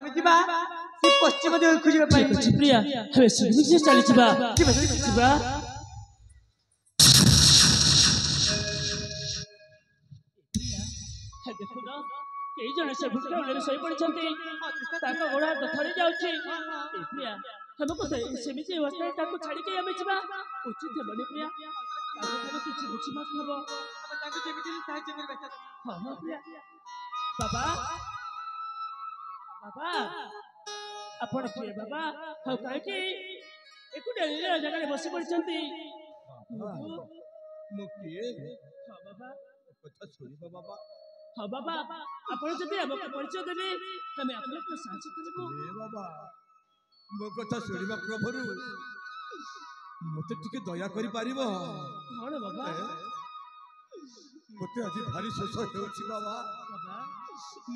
ଯିବା ସେ ପଶ୍ଚିମ ଦିଗ ଖୋଜିବା ପାଇଁ ଅଛି ପ୍ରିୟା ହେବେ ସେ ଚାଲିଯିବା ଯିବା ଦେଖୁନ କେଇ ଜଣ ସେ ଭୂତଳରେ ଶୋଇ ପଡ଼ିଛନ୍ତି ତାଙ୍କ ଗୋଡ଼ ହାତ ଥରି ଯାଉଛି ପ୍ରିୟା ଆମକୁ ସେମିତି ଅବସ୍ଥାରେ ତାକୁ ଛାଡ଼ିକି ଆମେ ଯିବା ଉଚିତ ହେବନି ପ୍ରିୟା ତାକୁ କିଛି ବୁଝି ନଥିବ ତାକୁ ଯେମିତି ସାହାଯ୍ୟ କରିବା ହଁ ହଁ ପ୍ରିୟା ବାବା ବାବା ଆପଣ କିଏ ବାବା ଆଉ କାହିଁକି ଏକୁଟିଆ ଜାଗାରେ ବସି ପଡ଼ିଛନ୍ତି ମୁଁ କିଏ ବାବା କଥା ଶୁଣିବ ବାବା ହଁ ବାବା ଆପଣ ଯଦି ଆମକୁ ପରିଚୟ ଦେବେ ଆମେ ଆପଣଙ୍କୁ ସାହାଯ୍ୟ କରିବୁ ବାବା ମୋ କଥା ଶୁଣିବା ପ୍ରଭୁରୁ ମତେ ଟିକେ ଦୟା କରିପାରିବ କଣ ବାବା ମତେ ଆଜି ଭାରି ଶୋଷ ହେଉଛି ବାବା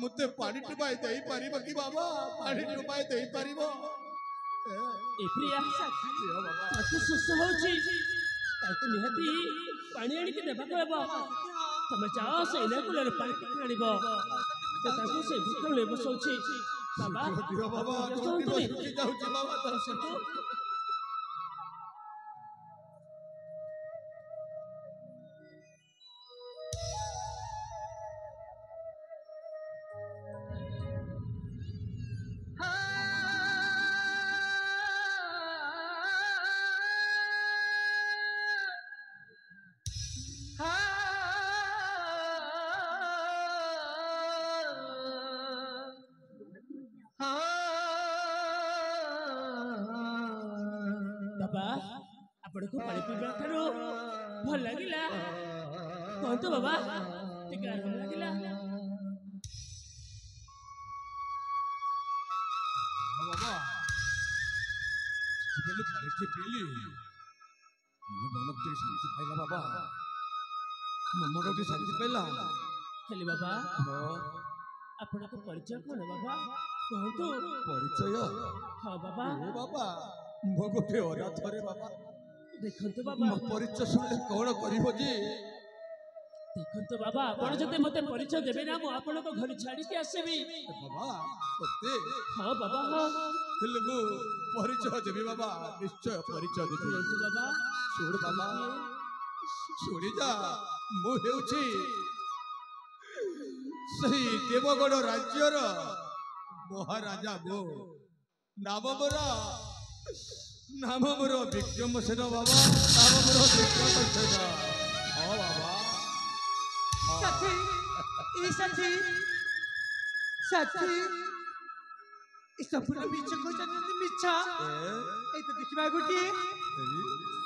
ମତେ ପାଣି ଟୁପାଇ ଦେଇପାରିବ କି ବାବା ପାଣି ଟୁପାଇ ଦେଇପାରିବ ତାକୁ ଶୋଷ ହେଉଛି ତାକୁ ନିହାତି ପାଣି ଆଣିକି ଦେବାକୁ ହେବ ତମେ ଯାଅ ସେ ଇନାକୁଲରେ ପାଣି ଟିକେ ଆଣିବ ତାକୁ ସେ ଭିତରେ ବସଉଛି ବାବା बाबा आपको पानी पीवा ठारू भल लगिला कहतु बाबा टिके आराम लगिला बाबा पानी पीली मो मन टे शांति पाइला बाबा मो मन टे शांति पाइला हेली बाबा आपको परिचय कौन बाबा कहतु परिचय हाँ बाबा बाबा मो गोटे अनाथरे बाबा देखंतु बाबा मो परिचय सुनले कौन करिवो जी देखंतु बाबा आपण जते मते परिचय देबे ना मो आपण को घर छाडी के आसेबी बाबा सत्य हां बाबा हां हेले मो परिचय देबी बाबा निश्चय परिचय देबी बाबा छोड़ बाबा छोड़ी जा मो हेउछि सही देवगढ़ राज्यर महाराजा मो नाम मोर विक्रमसेन बाबा नाम मोर विक्रमसेन हाँ बाबा साथी संपूर्ण मिछ कहते मिछ ए तो देखिबा गोटी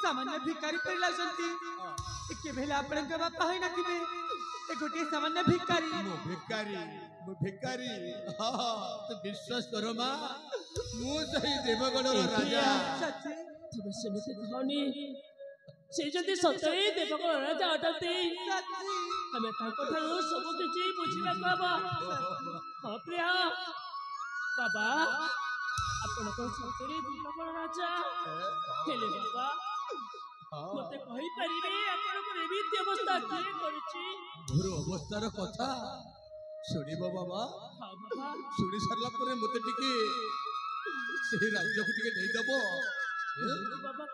सामान्य भिखारी पर लागंती के भेला आपण के बापा होई ना थिबे ए गोटी सामान्य भिखारी मो भिखारी हां तो विश्वास करो मां मु सही देवगढ़ राजा तुम सेमिति कहनी से जदि सतरे देवगढ़ राजा अटते हमें ताको ठारू सब किछि बुझिबा कहबा हां प्रिया बाबा आपण को सतरे देवगढ़ राजा हेले बाबा मते कहि परिबे आपण को एमिति अवस्था के करछि घोर अवस्थार कथा सुनिबो बाबा हां बाबा सुनि सरला परे मते टिके से राज्य को टिके देई दबो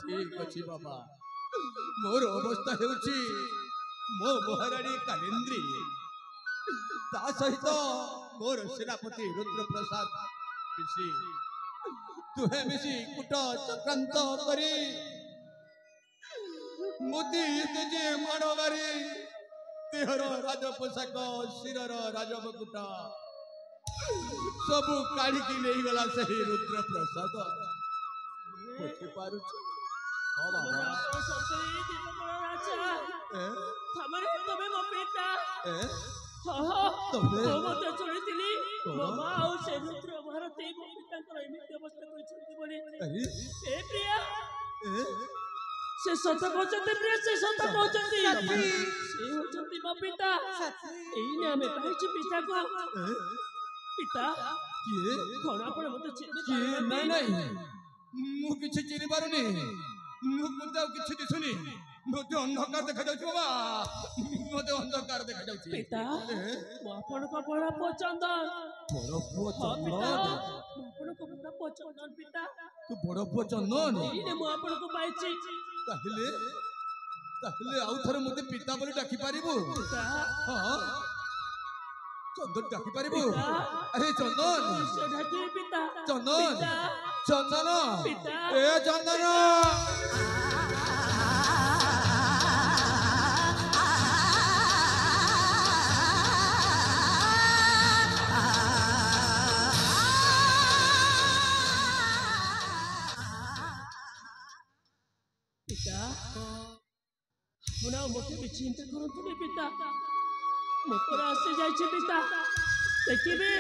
ठीक अछि बाबा मोर अवस्था हेउछि मो महारानी कालिंद्री ता सहित मोर सेनापति रुद्र प्रसाद मिसी तुहे मिसी कुट चक्रांत करी मोदी तुझे मानवारी देहर राज पोशाक शिरर राजमुकुट सबू काढ़ी नहीं गला सही रुद्र प्रसाद बुझी पारु हां बाबा सतरे देवगढ़ राजा हमरे तबे मो पिता हां तबे मते चोरीतिली बाबा आ से रुद्र भारती मो पिता को एमिति अवस्था कोइ छोड़ी बोले ए प्रिया से सत कहते प्रिया से सत कहते से होचंती मो पिता एई ने हमें पाइछि पिता को पिता किए कोन आपण मते चिन्ह नहीं नहीं मु किछि चिनि पारुनी मु मते किछि दिसुनी मते अंधकार देखा जाउछि बाबा मते अंधकार देखा जाउछि पिता मो आपण को बड़ा पसंद बड़ा पसंद ପୁଅ ଚନ୍ଦନ ପିତା ତୁ ବଡ ପୁଅ ଚନ୍ଦନ ଏଇନେ ମୁଁ ଆପଣଙ୍କୁ ପାଇଛି ତାହେଲେ ତାହେଲେ ଆଉ ଥରେ ମତେ ପିତା ବୋଲି ଡାକି ପାରିବୁ ହଁ ଚନ୍ଦନ ଡାକି ପାରିବୁ ଆରେ ଚନ୍ଦନ ସେ ଡାକିବି ପିତା ଚନ୍ଦନ ଚନ୍ଦନ ପିତା ଏ ଚନ୍ଦନ पिता ଆପଣ ମୋତେ ବି ଚିନ୍ତା କରନ୍ତୁନି ପିତା ମୋ ପରେ ଆସି ଯାଇଛି ପିତା ଦେଖିବେ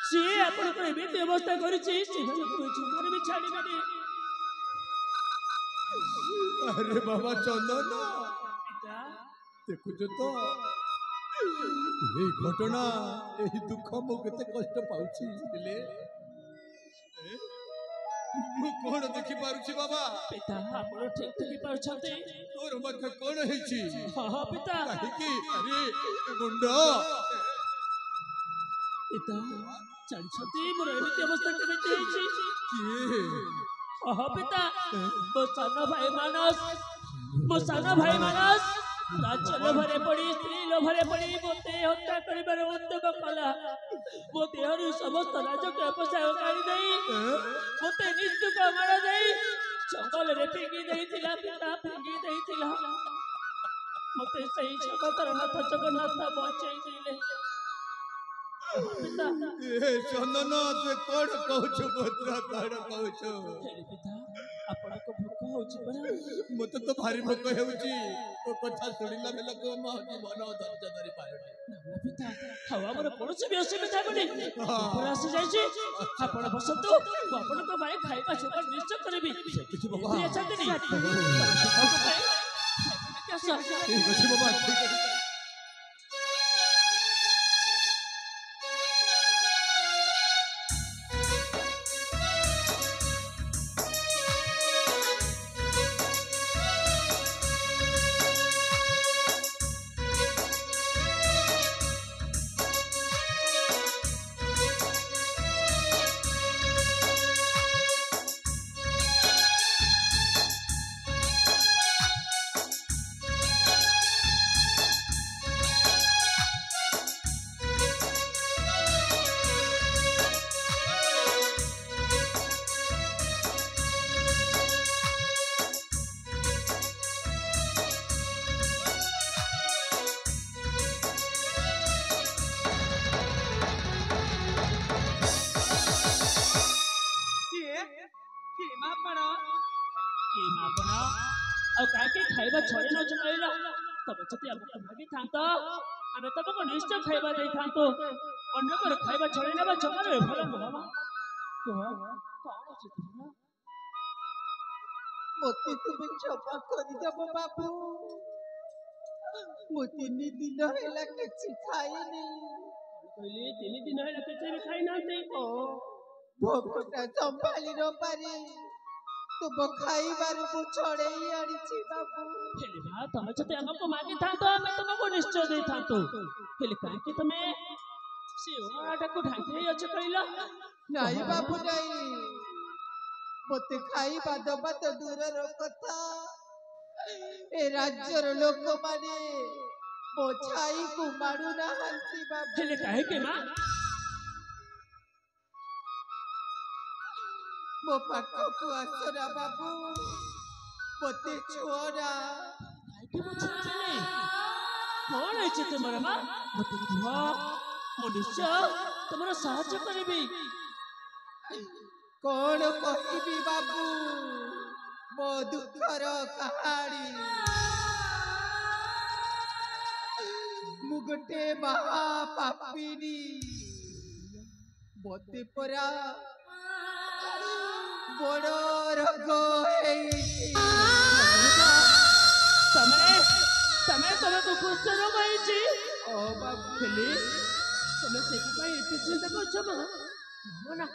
ସିଏ ଆପଣଙ୍କର ଏମିତି ଅବସ୍ଥା କରିଛି ସେମାନଙ୍କୁ ଜମାରେ ବି ଛାଡ଼ିବେନି ଆରେ ବାବା ଚନ୍ଦନ ପିତା ଦେଖୁଛ ତ এই ঘটনা এই দুঃখ ମୁଁ କେତେ କଷ୍ଟ ପାଉଛି ହେଲେ ମୁଁ କଣ ଦେଖି ପାରୁଛି ବାବା ପିତା ଆପଣ ଠିକ ଦେଖି ପାରୁଛନ୍ତି ତୋର ମଧ୍ୟ କଣ ହେଇଛି ହଁ ପିତା କାହିଁକି ଆରେ ଗୁଣ୍ଡ ପିତା ଜାଣିଛନ୍ତି ମୋର ଏମିତି ଅବସ୍ଥା କେମିତି ହେଇଛି କିଏ ହଁ ପିତା ମୋ ସାନ ଭାଇ ମାନସ ରାଜ୍ୟ ଲୋଭରେ ପଡ଼ି ସ୍ତ୍ରୀ ଲୋଭରେ ପଡ଼ି ମୋତେ ହତ୍ୟା କରିବାର ଉଦ୍ୟମ କଲା ମୋ ଦେହରୁ ସମସ୍ତ ରାଜକୀୟ ପୋଷାକ କାଢ଼ି ଦେଇ ମୋତେ ନିସ୍ତୁକ ମାଡ଼ ଦେଇ ଜଙ୍ଗଲରେ ଫିଙ୍ଗି ଦେଇଥିଲା ପିତା ଫିଙ୍ଗି ଦେଇଥିଲା ମୋତେ ସେଇ ଜଗତର ନାଥ ଜଗନ୍ନାଥ ବଞ୍ଚେଇ ଦେଲେ ପିତା ଚନ୍ଦନ ତୁ କଣ କହୁଛୁ ପୁତ୍ର କଣ କହୁଛୁ ପିତା ଆପଣଙ୍କ ଭୋକ ହଉଛି ପରା ମତେ ତ ଭାରି ଭୋକ ହେଉଛି ତୋ କଥା ଶୁଣିଲା ବେଳକୁ ମୋ ଜୀବନ ଧୈର୍ଯ୍ୟ ଧରି ପାରୁନି ପିତା ଆଉ ଆମର କୌଣସି ବି ଅସୁବିଧା ହେବନି ଆସି ଯାଇଛି ଆପଣ ବସନ୍ତୁ ମୁଁ ଆପଣଙ୍କ ପାଇଁ ଖାଇବା ଯୋଗାଡ଼ ନିଶ୍ଚୟ କରିବି କିଛି ବାବା ଅଛନ୍ତିନି ଠିକ ଅଛି ବାବା ଠିକ ଅଛି ଆଉ କାହିଁକି ଖାଇବା ଛଡ଼େଇ ନଉଛ କହିଲ ତମେ ଯଦି ଆମକୁ ମାଗିଥାନ୍ତ ଆମେ ତମକୁ ନିଶ୍ଚୟ ଖାଇବା ଦେଇଥାନ୍ତୁ ଅନ୍ୟଙ୍କର ଖାଇବା ଛଡ଼େଇ ନେବା ଜମାରେ ଭଲ ନୁହଁ ମୋତେ ତୁମେ କ୍ଷମା କରିଦେବ ବାବୁ ମୁଁ 3 ଦିନ ହେଲା କିଛି ଖାଇନି କହିଲି 3 ଦିନ ହେଲା କିଛି ବି ଖାଇନାହାନ୍ତି ଭୋକଟା ସମ୍ଭାଳି ନ ପାରି ତୁମ ଖାଇବାରୁ ମୁଁ ଛଡ଼େଇ ଆଣିଛି ବାବୁ ତମେ ଯଦି ଆମକୁ ମାଗିଥାନ୍ତ ଆମେ ତମକୁ ନିଶ୍ଚୟ ଦେଇଥାନ୍ତୁ ହେଲେ କାହିଁକି ତମେ ସେ ଓଣାଟାକୁ ଢାଙ୍କି ଦେଇ ଅଛ କହିଲ ନାଇଁ ବାବୁ ନାଇଁ ମୋତେ ଖାଇବା ଦେବା ତ ଦୂରର କଥା ଏ ରାଜ୍ୟର ଲୋକମାନେ ମୋ ଛାଇକୁ ମାରୁନାହାନ୍ତି ବାବୁ ହେଲେ କାହିଁକି ମା ମୋ ପାଖକୁ ଆସନା ବାବୁ ମୋତେ ଛୁଅନା କଣ ହେଇଛି ତୁମର ମା ମୋତେ କୁହ ମୁଁ ନିଶ୍ଚୟ ତୁମର ସାହାଯ୍ୟ କରିବି କଣ କହିବି ବାବୁ ମୋ ଦୁଃଖର କାହାଣୀ ମୁଁ ଗୋଟେ ମହା ପାପିନୀ ମୋତେ ପରା ବଡ଼ ରୋଗ ହେଇଛି ତମକୁ କୁଷ୍ଠ ରୋଗ ହେଇଛି ହେଲେ ତମେ ସେଥିପାଇଁ ଏତେ ଚିନ୍ତା କରୁଛ ନା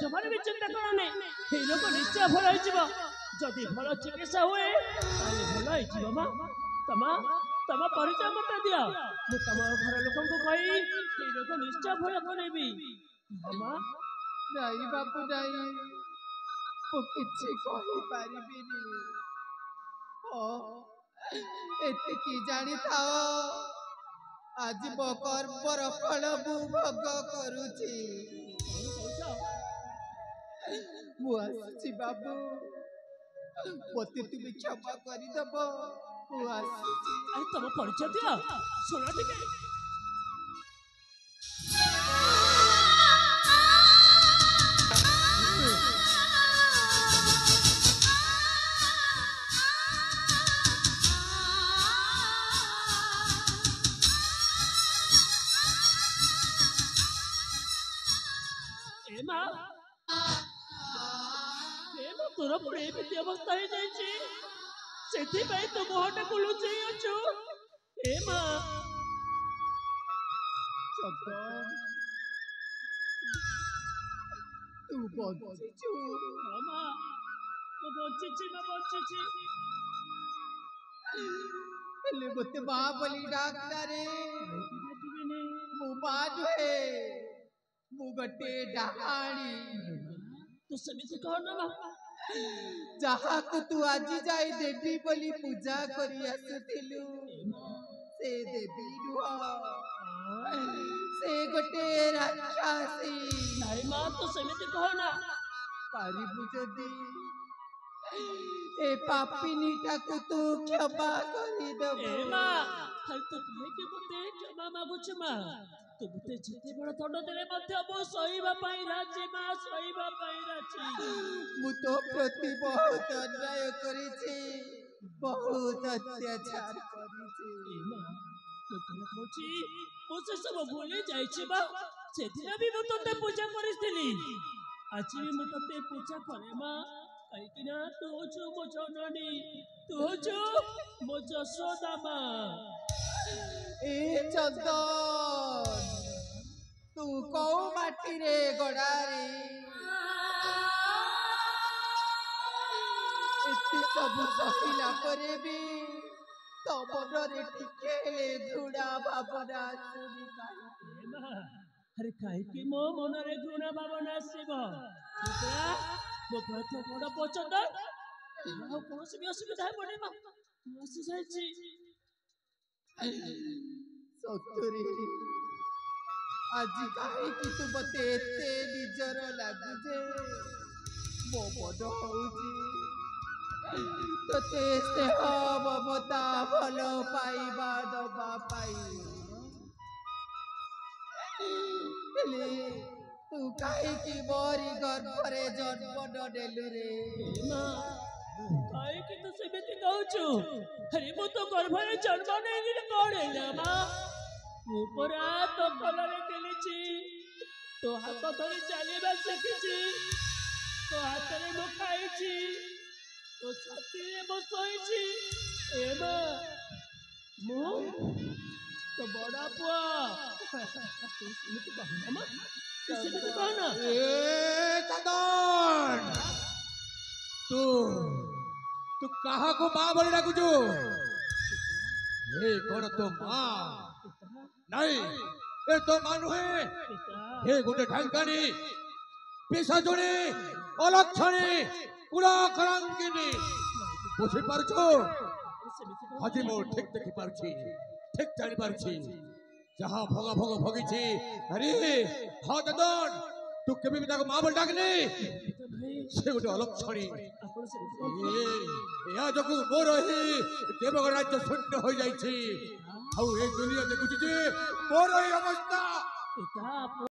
ଜମାରେ ବି ଚିନ୍ତା କରନି ଏଇ ରୋଗ ନିଶ୍ଚୟ ଭଲ ହେଇଯିବ ଯଦି ଭଲ ଚିକିତ୍ସା ହୁଏ ତାହେଲେ ଭଲ ହେଇଯିବ ମା ତମ ପରିଚୟ ମତେ ଦିଅ ମୁଁ ତମ ଘର ଲୋକଙ୍କୁ କହି ଏଇ ରୋଗ ନିଶ୍ଚୟ ଭଲ କରେଇବି ମା ନାଇଁ ବାବୁ ନାଇଁ, ମୁଁ କିଛି କହିପାରିବିନି। ଏତିକି ଜାଣିଥାଅ, ଆଜି ମୋ କର୍ମର ଫଳ ମୁଁ ଭୋଗ କରୁଛି। କଣ କହୁଛ? ମୁଁ ଆସୁଛି ବାବୁ, ମତେ ତୁମେ କ୍ଷମା କରିଦବ। ମୁଁ ଆସୁଛି। ଆରେ ତମ ପରିଚୟ ଦିଅ, ଶୁଣ ଟିକେ। ଏ ମା, ତୋର ପୁଣି ଏମିତି ଅବସ୍ଥା ହେଇଯାଇଛି, ସେଥିପାଇଁ ତୁ ମୁହଁଟାକୁ ଲୁଚେଇ ଅଛୁ। ଏ ମା, ତୁ ବଞ୍ଚିଛୁ। ହଁ ମା, ମୁଁ ବଞ୍ଚିଛି, ମୁଁ ବଞ୍ଚିଛି। ହେଲେ ମତେ ମା ବୋଲି ଡାକରେ। ଡାକିବିନି। ମୁଁ ମା ନୁହେଁ, ମୁଁ ଗୋଟେ ଡାହାଣୀ। ତୁ ସେମିତି କହନା ମା। ଯାହାକୁ ତୁ ଆଜି ଯାଇ ଦେବୀ ବୋଲି ପୂଜା କରି ଆସୁଥିଲୁ, ସେ ଦେବୀ ନୁହଁ, ସେ ଗୋଟେ ରାକ୍ଷାସୀ। ନାଇଁ ମା, ତୁ ସେମିତି କହନା। ପାରିବୁ ଯଦି ଏ ପାପିନୀଟାକୁ ତୁ କ୍ଷମା କରିଦବୁ। ଏ ମା, ଖାଲି ତୁ କାହିଁକି ମତେ କ୍ଷମା ମାଗୁଛୁ ମା? ତୁ ମତେ ଯେତେ ବଡ଼ ଦଣ୍ଡ ଦେଲେ ମଧ୍ୟ ମୁଁ ସହିବା ପାଇଁ ରାଜି ମା, ସହିବା ପାଇଁ ରାଜି। ମୁଁ ତୋ ପ୍ରତି ବହୁତ ଅନ୍ୟାୟ କରିଛି, ବହୁତ ଅତ୍ୟାଚାର କରିଛି। ଏ ମା, ମୁଁ କଣ କହୁଛି, ମୁଁ ସେ ସବୁ ଭୁଲି ଯାଇଛି ମା। ସେଦିନ ବି ମୁଁ ତତେ ପୂଜା କରିଥିଲି, ଆଜି ବି ମୁଁ ତତେ ପୂଜା କରେ ମା। କାହିଁକି ନା ତୁ ହଉଛୁ ମୋ ଜନନୀ, ତୁ ହଉଛୁ ମୋ ଯଶୋଦା ମା। ଏ ଚନ୍ଦନ, ତୁ କୋଉ ମାଟିରେ ଗଡ଼ାରେ? ଏତେ ସବୁ ସହିଲା ପରେ ବି ତୋ ମନରେ ଟିକେ ହେଲେ ଘୃଣା ଭାବନା ଆସୁନି କାହିଁକି? ଏ ମା, ଆରେ କାହିଁକି ମୋ ମନରେ ଘୃଣା ଭାବନା ଆସିବ? ମୋ ପୁରା ତ ବଡ଼ ପଚନ୍ଦ, ଆଉ କୌଣସି ବି ଅସୁବିଧା ହେବନି ମା। ମୁଁ ଆସି ଯାଇଛି। ସତରେ ଆଜି କାହିଁକି ତୁ ମତେ ଏତେ ନିଜର ଲାଗୁଛେ? ମୋ ମନ ହଉଛି ତତେ ସ୍ନେହ ମମତା ଭଲ ପାଇବା ଦବା ପାଇଁ, ହେଲେ ତୁ କାହିଁକି ମୋରି ଗର୍ଭରେ ଜନ୍ମ ନେଲୁ ରେ? ଏ ମା, କାହିଁକି ତୁ ସେମିତି କହୁଛୁ? ଆରେ ମୁଁ ତ ଗର୍ଭରେ ଜନ୍ମ ନେଇନି କଣ ହେଲା ମା? ମୁଁ ପରା ତୋ କୋଳରେ ଖେଳିଛି, ତୋ ହାତ ଧରି ଚାଲିବା ଶିଖିଛି, ତୋ ହାତରେ ମୁଁ ଖାଇଛି, ତୋ ଛାତିରେ ମୁଁ ଶୋଇଛି। ଏ ମା, ମୁଁ ତୋ ବଡ଼ ପୁଅ। ତୁ ସେମିତି କହନା ମା, ତୁ ସେମିତି କହନା। ଏ ଚନ୍ଦନ, ତୁ ତୁ କାହାକୁ ମା ବୋଲି ଡାକୁଛୁ? ଏ କଣ ତୋ ମା? ନାଇଁ, ଏ ତୋ ମା ନୁହେଁ, ଏ ଗୋଟେ ଢାଙ୍କାଣୀ, ପିଶାଚୁଣୀ, ଅଲକ୍ଷଣୀ, କୁଳକଳଙ୍କିନୀ। ବୁଝିପାରୁଛୁ? ଆଜି ମୁଁ ଠିକ ଦେଖିପାରୁଛି, ଠିକ ଜାଣିପାରୁଛି, ଯାହା ଭୋଗ ଭୋଗ ଭୋଗିଛି। ଆରେ ହଁ ଚନ୍ଦନ, ତୁ କେବେ ବି ତାକୁ ମା ବୋଲି ଡାକନି। ସେ ଗୋଟେ ଅଲକ୍ଷଣୀ। ଏହା ଯୋଗୁଁ ମୋର ଏହି ଦେବଗଡ଼ ରାଜ୍ୟ ଶୂନ୍ୟ ହୋଇଯାଇଛି। ଆଉ ଏ ଦୁନିଆ ଦେଖୁଛି ଯେ ମୋର ଏହି ଅବସ୍ଥା।